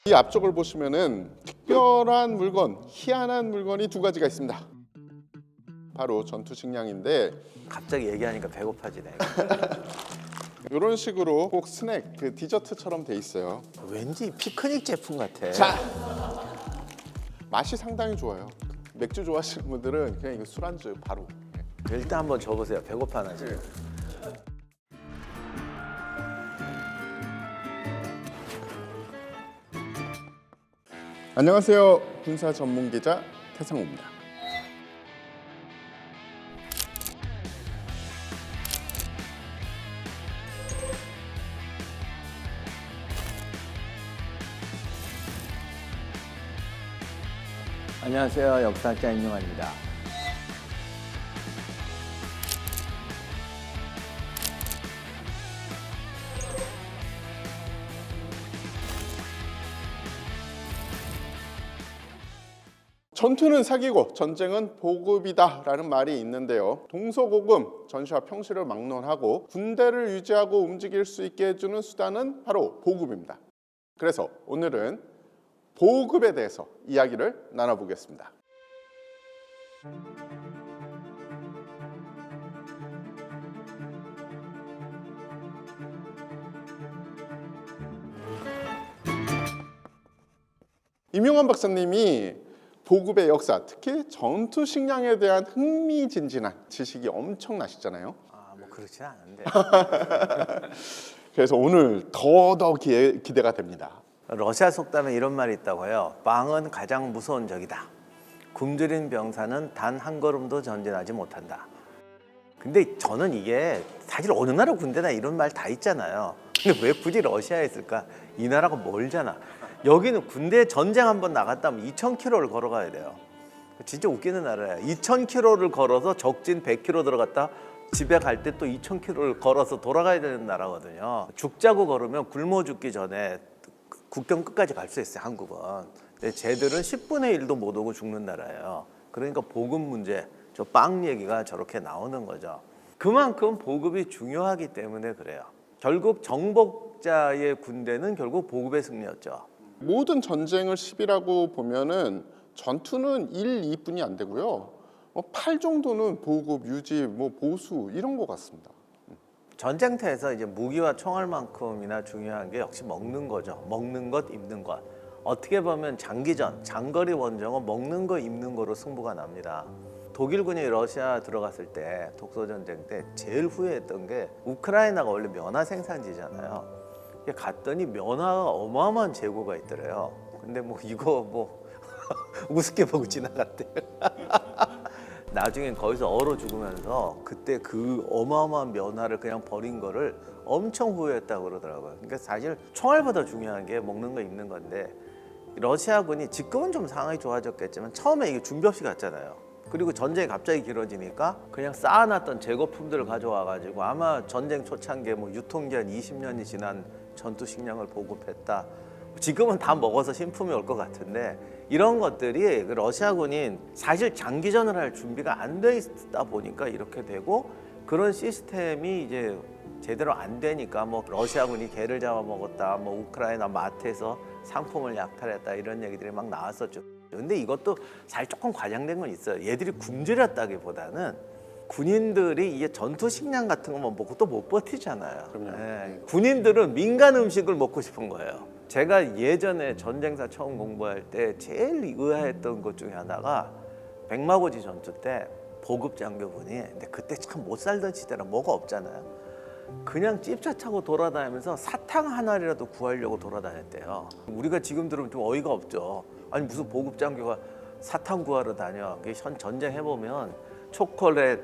이 앞쪽을 보시면은 특별한 물건, 희한한 물건이 두 가지가 있습니다. 바로 전투 식량인데 갑자기 얘기하니까 배고파지네. 이런 식으로 꼭 스낵, 그 디저트처럼 돼 있어요. 왠지 피크닉 제품 같아. 자, 맛이 상당히 좋아요. 맥주 좋아하시는 분들은 그냥 이거 술안주 바로. 일단 한번 줘보세요. 배고파나 지금. 안녕하세요. 군사 전문 기자 태상호입니다. 안녕하세요. 역사학자 임용환입니다. 전투는 사기고 전쟁은 보급이다라는 말이 있는데요. 동서고금, 전시와 평시를 막론하고 군대를 유지하고 움직일 수 있게 해주는 수단은 바로 보급입니다. 그래서 오늘은 보급에 대해서 이야기를 나눠보겠습니다. 임용환 박사님이 보급의 역사, 특히 전투 식량에 대한 흥미진진한 지식이 엄청나시잖아요. 뭐 그렇진 않은데. 그래서 오늘 더더 기대가 됩니다. 러시아 속담에 이런 말이 있다고 해요. 빵은 가장 무서운 적이다. 굶주린 병사는 단 한 걸음도 전진하지 못한다. 근데 저는 이게 사실 어느 나라 군대나 이런 말 다 있잖아요. 근데 왜 굳이 러시아에 있을까? 이 나라가 멀잖아. 여기는 군대 전쟁 한번 나갔다면 2,000km를 걸어가야 돼요. 진짜 웃기는 나라야. 2,000km를 걸어서 적진 100km 들어갔다 집에 갈 때 또 2,000km를 걸어서 돌아가야 되는 나라거든요. 죽자고 걸으면 굶어 죽기 전에 국경 끝까지 갈 수 있어요, 한국은. 근데 쟤들은 10분의 1도 못 오고 죽는 나라예요. 그러니까 보급 문제, 저 빵 얘기가 저렇게 나오는 거죠. 그만큼 보급이 중요하기 때문에 그래요. 결국 정복자의 군대는 결국 보급의 승리였죠. 모든 전쟁을 10이라고 보면은 전투는 1, 2뿐이 안 되고요. 8 정도는 보급, 유지, 보수 이런 것 같습니다. 전쟁터에서 이제 무기와 총알만큼이나 중요한 게 역시 먹는 거죠. 먹는 것, 입는 것. 어떻게 보면 장기전, 장거리 원정은 먹는 거, 입는 거로 승부가 납니다. 독일군이 러시아 들어갔을 때 독소전쟁 때 제일 후회했던 게 우크라이나가 원래 면화 생산지잖아요. 갔더니 면화가 어마어마한 재고가 있더래요. 근데 이거 우습게 보고 지나갔대요. 나중엔 거기서 얼어 죽으면서 그때 그 어마어마한 면화를 그냥 버린 거를 엄청 후회했다고 그러더라고요. 그러니까 사실 총알보다 중요한 게 먹는 거 입는 건데 러시아군이 지금은 좀 상황이 좋아졌겠지만 처음에 이게 준비 없이 갔잖아요. 그리고 전쟁이 갑자기 길어지니까 그냥 쌓아놨던 재고품들을 가져와가지고 아마 전쟁 초창기에 유통기한 20년이 지난 전투 식량을 보급했다. 지금은 다 먹어서 신품이 올 것 같은데 이런 것들이 러시아군이 사실 장기전을 할 준비가 안 돼 있다 보니까 이렇게 되고 그런 시스템이 이제 제대로 안 되니까 러시아군이 개를 잡아먹었다, 우크라이나 마트에서 상품을 약탈했다 이런 얘기들이 막 나왔었죠. 근데 이것도 사실 조금 과장된 건 있어요. 얘들이 굶주렸다기보다는 군인들이 이게 전투 식량 같은 것만 먹고 또 못 버티잖아요. 네. 군인들은 민간 음식을 먹고 싶은 거예요. 제가 예전에 전쟁사 처음 공부할 때 제일 의아했던 것 중에 하나가 백마고지 전투 때 보급 장교분이 근데 그때 참 못 살던 시대라 뭐가 없잖아요. 그냥 찝차 차고 돌아다니면서 사탕 하나라도 구하려고 돌아다녔대요. 우리가 지금 들으면 좀 어이가 없죠. 아니 무슨 보급 장교가 사탕 구하러 다녀. 현 전쟁 해보면 초콜릿,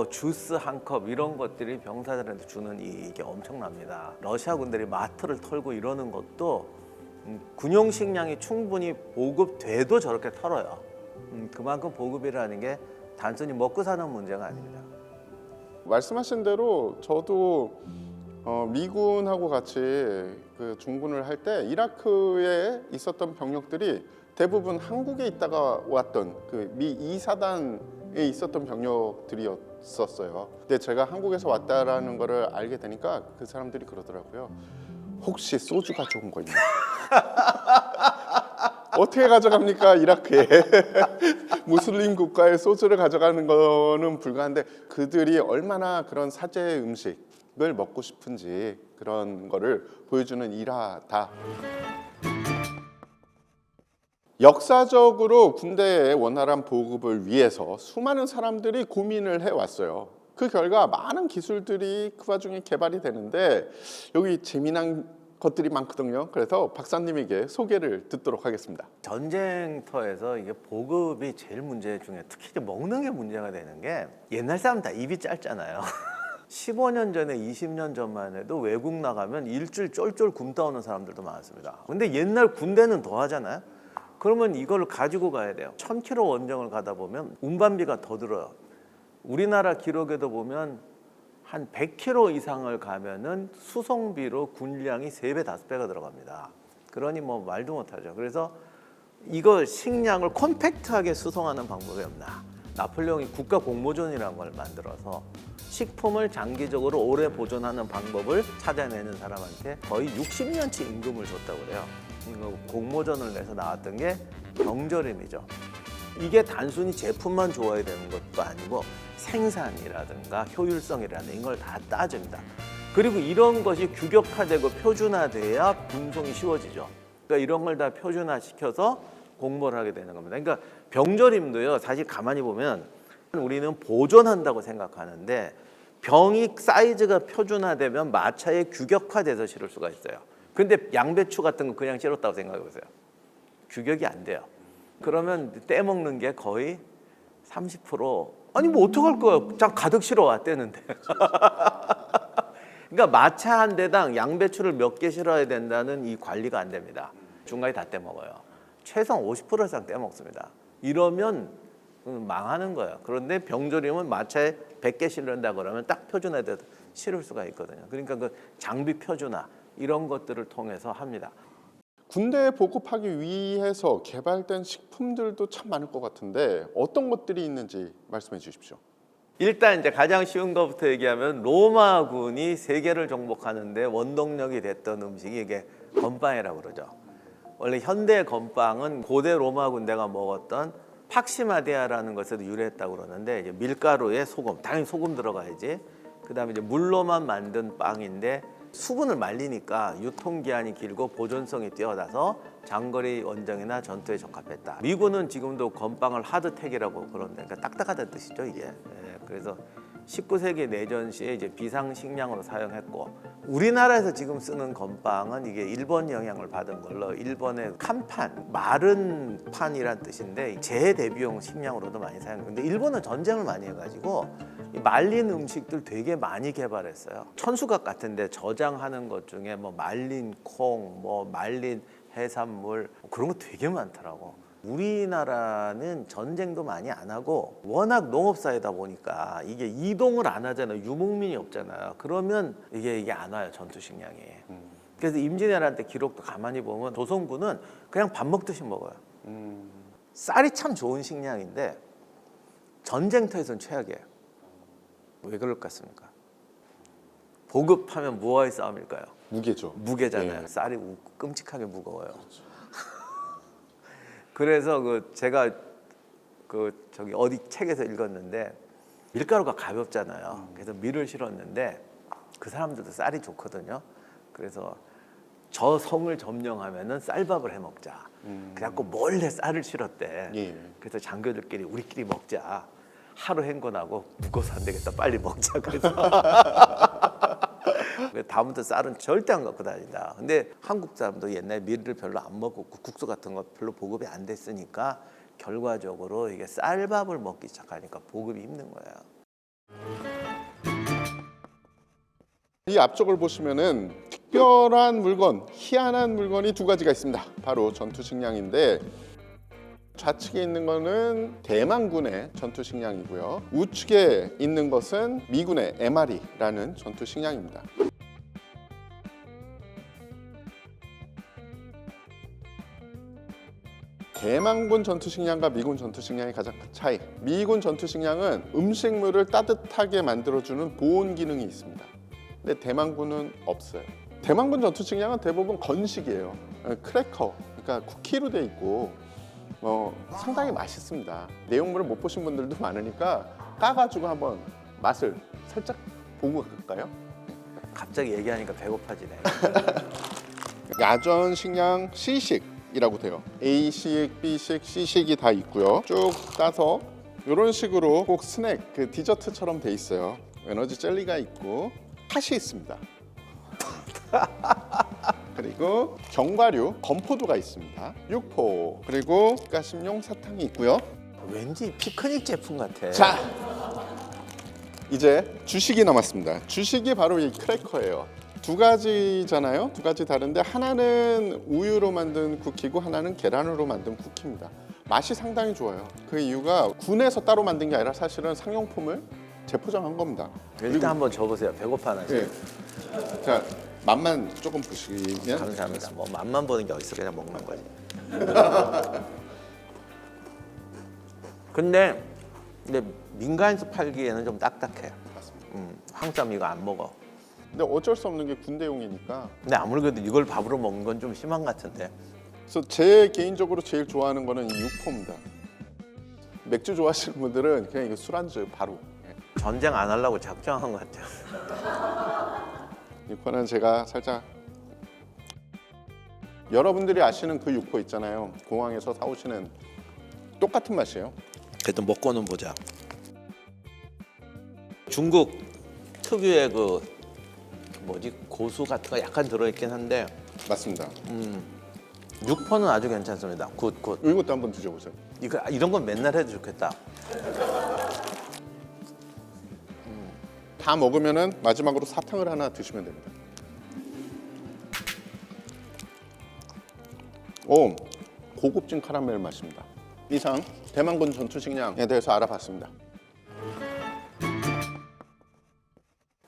주스 한 컵 이런 것들이 병사들한테 주는 이익이 엄청납니다. 러시아 군들이 마트를 털고 이러는 것도 군용 식량이 충분히 보급돼도 저렇게 털어요. 그만큼 보급이라는 게 단순히 먹고 사는 문제가 아닙니다. 말씀하신 대로 저도 미군하고 같이 그 중군을 할 때 이라크에 있었던 병력들이 대부분 한국에 있다가 왔던 그 미 2사단에 있었던 병력들이었어요. 근데 제가 한국에서 왔다라는 거를 알게 되니까 그 사람들이 그러더라고요. 혹시 소주가 좋은 거 있나? 어떻게 가져갑니까 이라크에 무슬림 국가의 소주를 가져가는 거는 불가한데 그들이 얼마나 그런 사제 음식을 먹고 싶은지 그런 거를 보여주는 일화다. 역사적으로 군대의 원활한 보급을 위해서 수많은 사람들이 고민을 해왔어요. 그 결과 많은 기술들이 그 와중에 개발이 되는데 여기 재미난 것들이 많거든요. 그래서 박사님에게 소개를 듣도록 하겠습니다. 전쟁터에서 이게 보급이 제일 문제 중에 특히 이제 먹는 게 문제가 되는 게 옛날 사람 다 입이 짧잖아요. 15년 전에 20년 전만 해도 외국 나가면 일주일 쫄쫄 굶다 오는 사람들도 많았습니다. 근데 옛날 군대는 더 하잖아요. 그러면 이걸 가지고 가야 돼요. 1000km 원정을 가다 보면 운반비가 더 들어요. 우리나라 기록에도 보면 한 100km 이상을 가면은 수송비로 군량이 3배, 5배가 들어갑니다. 그러니 뭐 말도 못하죠. 그래서 이거 식량을 컴팩트하게 수송하는 방법이 없나. 나폴레옹이 국가 공모전이라는 걸 만들어서 식품을 장기적으로 오래 보존하는 방법을 찾아내는 사람한테 거의 60년치 임금을 줬다고 그래요. 공모전을 내서 나왔던 게 병절임이죠. 이게 단순히 제품만 좋아야 되는 것도 아니고 생산이라든가 효율성이라든가 이걸 다 따집니다. 그리고 이런 것이 규격화되고 표준화돼야 분송이 쉬워지죠. 그러니까 이런 걸 다 표준화시켜서 공모를 하게 되는 겁니다. 그러니까 병절임도요. 사실 가만히 보면 우리는 보존한다고 생각하는데 병이 사이즈가 표준화되면 마차에 규격화돼서 실을 수가 있어요. 근데 양배추 같은 거 그냥 실었다고 생각해 보세요. 규격이 안 돼요. 그러면 떼먹는 게 거의 30%. 아니 뭐 어떡할 거야. 자 가득 실어 왔대는데. 그러니까 마차 한 대당 양배추를 몇 개 실어야 된다는 이 관리가 안 됩니다. 중간에 다 떼먹어요. 최소한 50% 이상 떼먹습니다. 이러면 망하는 거예요. 그런데 병조림은 마차에 100개 실른다 그러면 딱 표준화돼서 실을 수가 있거든요. 그러니까 그 장비 표준화 이런 것들을 통해서 합니다. 군대에 보급하기 위해서 개발된 식품들도 참 많을 것 같은데 어떤 것들이 있는지 말씀해 주십시오. 일단 이제 가장 쉬운 것부터 얘기하면 로마군이 세계를 정복하는데 원동력이 됐던 음식이 이게 건빵이라고 그러죠. 원래 현대 건빵은 고대 로마 군대가 먹었던 팍시마디아라는 것에도 유래했다고 그러는데 이제 밀가루에 소금, 당연히 소금 들어가야지. 그다음에 이제 물로만 만든 빵인데 수분을 말리니까 유통기한이 길고 보존성이 뛰어나서 장거리 원정이나 전투에 적합했다. 미군은 지금도 건빵을 하드텍이라고 그러는데 그러니까 딱딱하다는 뜻이죠 이게. 그래서 19세기 내전 시에 이제 비상식량으로 사용했고 우리나라에서 지금 쓰는 건빵은 이게 일본 영향을 받은 걸로 일본의 칸판, 마른 판이란 뜻인데 재 대비용 식량으로도 많이 사용해요. 근데 일본은 전쟁을 많이 해가지고 이 말린 음식들 되게 많이 개발했어요. 천수각 같은데 저장하는 것 중에 뭐 말린 콩, 뭐 말린 해산물 그런 거 되게 많더라고. 우리나라는 전쟁도 많이 안 하고 워낙 농업사회다 보니까 이게 이동을 안 하잖아요. 유목민이 없잖아요. 그러면 이게 안 와요. 전투식량이. 그래서 임진왜란 기록도 가만히 보면 조선군은 그냥 밥 먹듯이 먹어요. 쌀이 참 좋은 식량인데 전쟁터에서는 최악이에요. 왜 그럴 것 같습니까? 보급하면 무어의 싸움일까요? 무게죠. 무게잖아요. 예. 쌀이 끔찍하게 무거워요. 그래서 제가 저기 어디 책에서 읽었는데 밀가루가 가볍잖아요. 그래서 밀을 실었는데 그 사람들도 쌀이 좋거든요. 그래서 저 성을 점령하면은 쌀밥을 해 먹자. 그래갖고 몰래 쌀을 실었대. 예. 그래서 장교들끼리 우리끼리 먹자. 하루 행군하고 무거워서 안 되겠다. 빨리 먹자. 그래서 다음부터 쌀은 절대 안 갖고 다닌다. 근데 한국 사람도 옛날에 밀을 별로 안 먹고 국수 같은 거 별로 보급이 안 됐으니까 결과적으로 이게 쌀밥을 먹기 시작하니까 보급이 힘든 거예요. 이 앞쪽을 보시면은 특별한 물건, 희한한 물건이 두 가지가 있습니다. 바로 전투식량인데 좌측에 있는 거는 대만군의 전투식량이고요. 우측에 있는 것은 미군의 MRE라는 전투식량입니다. 대만군 전투식량과 미군 전투식량의 가장 큰 차이. 미군 전투식량은 음식물을 따뜻하게 만들어주는 보온 기능이 있습니다. 근데 대만군은 없어요. 대만군 전투식량은 대부분 건식이에요. 크래커, 그러니까 쿠키로 돼 있고 상당히 맛있습니다. 내용물을 못 보신 분들도 많으니까 까가지고 한번 맛을 살짝 보고 갈까요? 갑자기 얘기하니까 배고파지네. 야전 식량 C식이라고 돼요. A식, B식, C식이 다 있고요. 쭉 따서 이런 식으로 꼭 스낵, 그 디저트처럼 돼 있어요. 에너지 젤리가 있고 팥이 있습니다. 그리고 견과류, 건포도가 있습니다. 육포, 그리고 가심용 사탕이 있고요. 왠지 피크닉 제품 같아. 자, 이제 주식이 남았습니다. 주식이 바로 이 크래커예요. 두 가지잖아요. 두 가지 다른데 하나는 우유로 만든 쿠키고 하나는 계란으로 만든 쿠키입니다. 맛이 상당히 좋아요. 그 이유가 군에서 따로 만든 게 아니라 사실은 상용품을 재포장한 겁니다. 일단 한번 줘보세요. 배고파나 지금. 예. 자, 맛만 조금 보시면 감사합니다. 뭐 맛만 보는 게 어딨어, 그냥 먹는 거지. 근데 민간에서 팔기에는 좀 딱딱해. 한국 사람 이거 안 먹어. 근데 어쩔 수 없는 게 군대용이니까. 근데 아무래도 이걸 밥으로 먹는 건 좀 심한 것 같은데. 그래서 제 개인적으로 제일 좋아하는 거는 이 육포입니다. 맥주 좋아하시는 분들은 그냥 이거 술안주 바로. 전쟁 안 하려고 작정한 것 같아요. 육포는 제가 살짝 여러분들이 아시는 그 육포 있잖아요. 공항에서 사오시는 똑같은 맛이에요. 그래도 먹고는 보자. 중국 특유의 그 고수 같은 거 약간 들어있긴 한데 맞습니다. 육포는 아주 괜찮습니다. 굿. 이것도 한번 드셔보세요. 이런 건 맨날 해도 좋겠다. 다 먹으면은 마지막으로 사탕을 하나 드시면 됩니다. 오, 고급진 카라멜 맛입니다. 이상 대만군 전투식량에 대해서 알아봤습니다.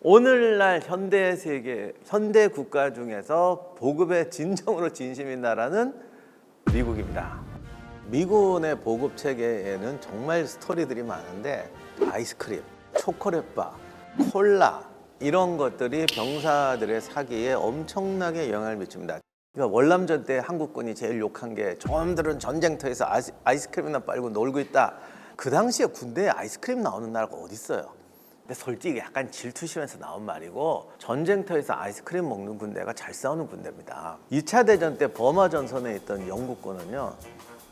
오늘날 현대 세계, 현대 국가 중에서 보급에 진정으로 진심인 나라는 미국입니다. 미군의 보급 체계에는 정말 스토리들이 많은데 아이스크림, 초콜릿바, 콜라 이런 것들이 병사들의 사기에 엄청나게 영향을 미칩니다. 그러니까 월남전 때 한국군이 제일 욕한 게 저놈들은 전쟁터에서 아이스크림이나 빨고 놀고 있다. 그 당시에 군대에 아이스크림 나오는 나라가 어디 있어요? 근데 솔직히 약간 질투심에서 나온 말이고 전쟁터에서 아이스크림 먹는 군대가 잘 싸우는 군대입니다. 2차 대전 때 버마 전선에 있던 영국군은요.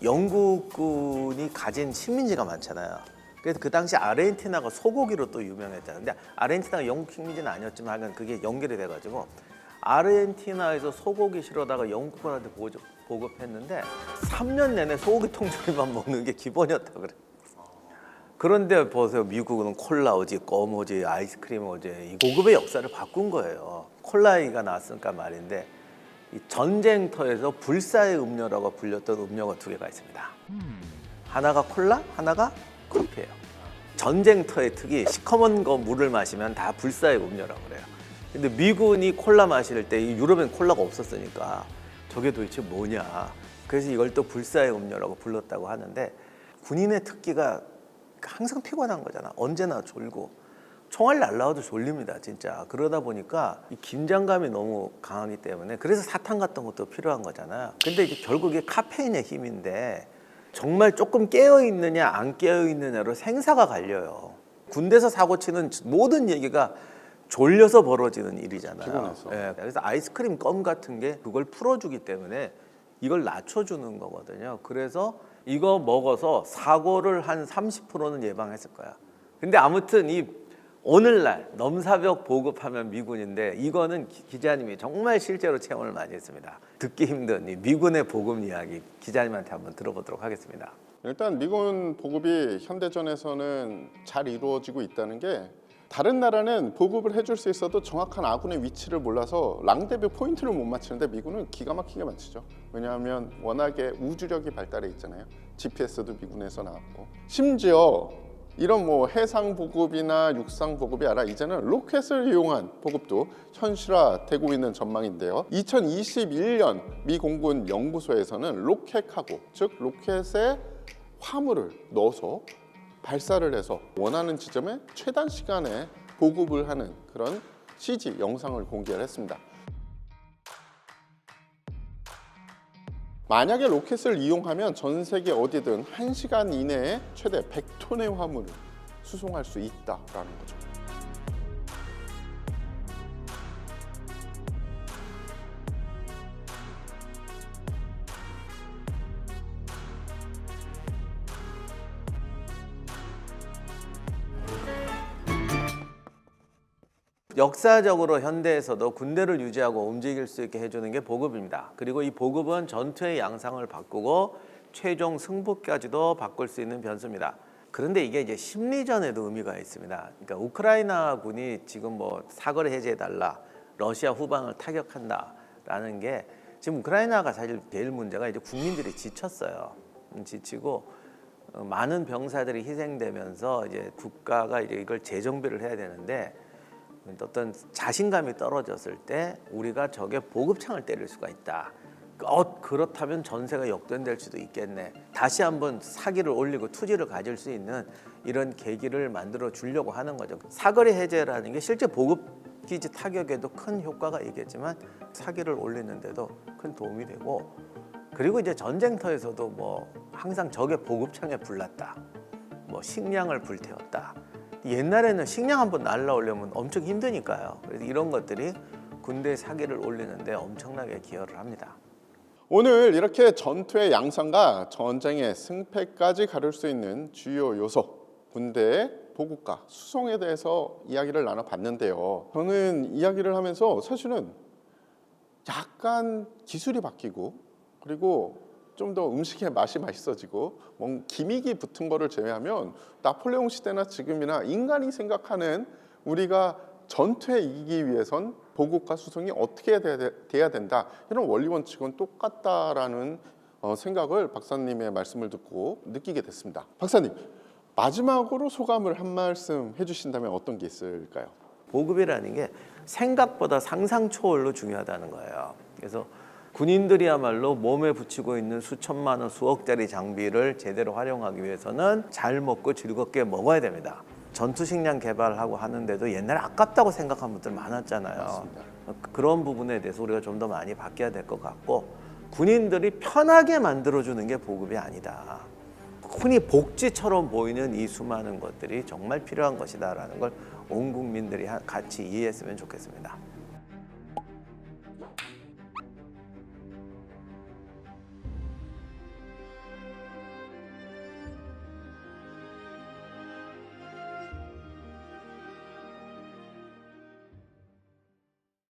영국군이 가진 식민지가 많잖아요. 그래서 그 당시 아르헨티나가 소고기로 또 유명했잖아요. 근데 아르헨티나가 영국 식민지는 아니었지만 하여간 그게 연결이 돼가지고 아르헨티나에서 소고기 실어다가 영국군한테 보급했는데 3년 내내 소고기 통조림만 먹는 게 기본이었다 그래. 그런데 보세요. 미국은 콜라 오지, 껌 오지, 아이스크림 오지. 이 보급의 역사를 바꾼 거예요. 콜라이가 나왔으니까 말인데 이 전쟁터에서 불사의 음료라고 불렸던 음료가 두 개가 있습니다. 하나가 콜라, 하나가 커피예요. 전쟁터의 특이 시커먼 거 물을 마시면 다 불사의 음료라고 그래요. 근데 미군이 콜라 마실 때 유럽엔 콜라가 없었으니까 저게 도대체 뭐냐. 그래서 이걸 또 불사의 음료라고 불렀다고 하는데 군인의 특기가 항상 피곤한 거잖아. 언제나 졸고 총알 날라와도 졸립니다, 진짜. 그러다 보니까 이 긴장감이 너무 강하기 때문에 그래서 사탕 같은 것도 필요한 거잖아요. 근데 이게 결국 이게 카페인의 힘인데 정말 조금 깨어 있느냐 안 깨어 있느냐로 생사가 갈려요. 군대에서 사고 치는 모든 얘기가 졸려서 벌어지는 일이잖아요. 피곤해서. 예, 그래서 아이스크림 껌 같은 게 그걸 풀어주기 때문에 이걸 낮춰주는 거거든요. 그래서 이거 먹어서 사고를 한 30%는 예방했을 거야. 근데 아무튼 이 오늘날 넘사벽 보급하면 미군인데 이거는 기자님이 정말 실제로 체험을 많이 했습니다. 듣기 힘든 이 미군의 보급 이야기 기자님한테 한번 들어보도록 하겠습니다. 일단 미군 보급이 현대전에서는 잘 이루어지고 있다는 게 다른 나라는 보급을 해줄 수 있어도 정확한 아군의 위치를 몰라서 랑데뷰 포인트를 못 맞추는데 미군은 기가 막히게 맞추죠. 왜냐하면 워낙에 우주력이 발달해 있잖아요. GPS도 미군에서 나왔고 심지어 이런 뭐 해상 보급이나 육상 보급이 아니라 이제는 로켓을 이용한 보급도 현실화되고 있는 전망인데요. 2021년 미 공군 연구소에서는 로켓하고 즉 로켓에 화물을 넣어서 발사를 해서 원하는 지점에 최단 시간에 보급을 하는 그런 CG 영상을 공개를 했습니다. 만약에 로켓을 이용하면 전 세계 어디든 1시간 이내에 최대 100톤의 화물을 수송할 수 있다라는 거죠. 역사적으로 현대에서도 군대를 유지하고 움직일 수 있게 해주는 게 보급입니다. 그리고 이 보급은 전투의 양상을 바꾸고 최종 승부까지도 바꿀 수 있는 변수입니다. 그런데 이게 이제 심리전에도 의미가 있습니다. 그러니까 우크라이나군이 지금 뭐 사거리 해제해달라, 러시아 후방을 타격한다라는 게 지금 우크라이나가 사실 제일 문제가 이제 국민들이 지쳤어요. 지치고 많은 병사들이 희생되면서 이제 국가가 이제 이걸 재정비를 해야 되는데 어떤 자신감이 떨어졌을 때 우리가 적의 보급창을 때릴 수가 있다. 그렇다면 전세가 역전될 수도 있겠네. 다시 한번 사기를 올리고 투지를 가질 수 있는 이런 계기를 만들어 주려고 하는 거죠. 사거리 해제라는 게 실제 보급기지 타격에도 큰 효과가 있겠지만 사기를 올리는데도 큰 도움이 되고, 그리고 이제 전쟁터에서도 뭐 항상 적의 보급창에 불났다, 뭐 식량을 불태웠다. 옛날에는 식량 한번 날라오려면 엄청 힘드니까요. 그래서 이런 것들이 군대 사기를 올리는데 엄청나게 기여를 합니다. 오늘 이렇게 전투의 양상과 전쟁의 승패까지 가를 수 있는 주요 요소, 군대의 보급과 수송에 대해서 이야기를 나눠봤는데요. 저는 이야기를 하면서 사실은 약간 기술이 바뀌고, 그리고 좀 더 음식의 맛이 맛있어지고, 기믹이 붙은 거를 제외하면 나폴레옹 시대나 지금이나 인간이 생각하는 우리가 전투에 이기기 위해선 보급과 수송이 어떻게 돼야 된다, 이런 원리 원칙은 똑같다라는 생각을 박사님의 말씀을 듣고 느끼게 됐습니다. 박사님, 마지막으로 소감을 한 말씀 해주신다면 어떤 게 있을까요? 보급이라는 게 생각보다 상상 초월로 중요하다는 거예요. 그래서 군인들이야말로 몸에 붙이고 있는 수천만 원, 수억짜리 장비를 제대로 활용하기 위해서는 잘 먹고 즐겁게 먹어야 됩니다. 전투 식량 개발하고 하는데도 옛날에 아깝다고 생각한 분들 많았잖아요. 맞습니다. 그런 부분에 대해서 우리가 좀 더 많이 바뀌어야 될 것 같고, 군인들이 편하게 만들어주는 게 보급이 아니다. 흔히 복지처럼 보이는 이 수많은 것들이 정말 필요한 것이다라는 걸 온 국민들이 같이 이해했으면 좋겠습니다.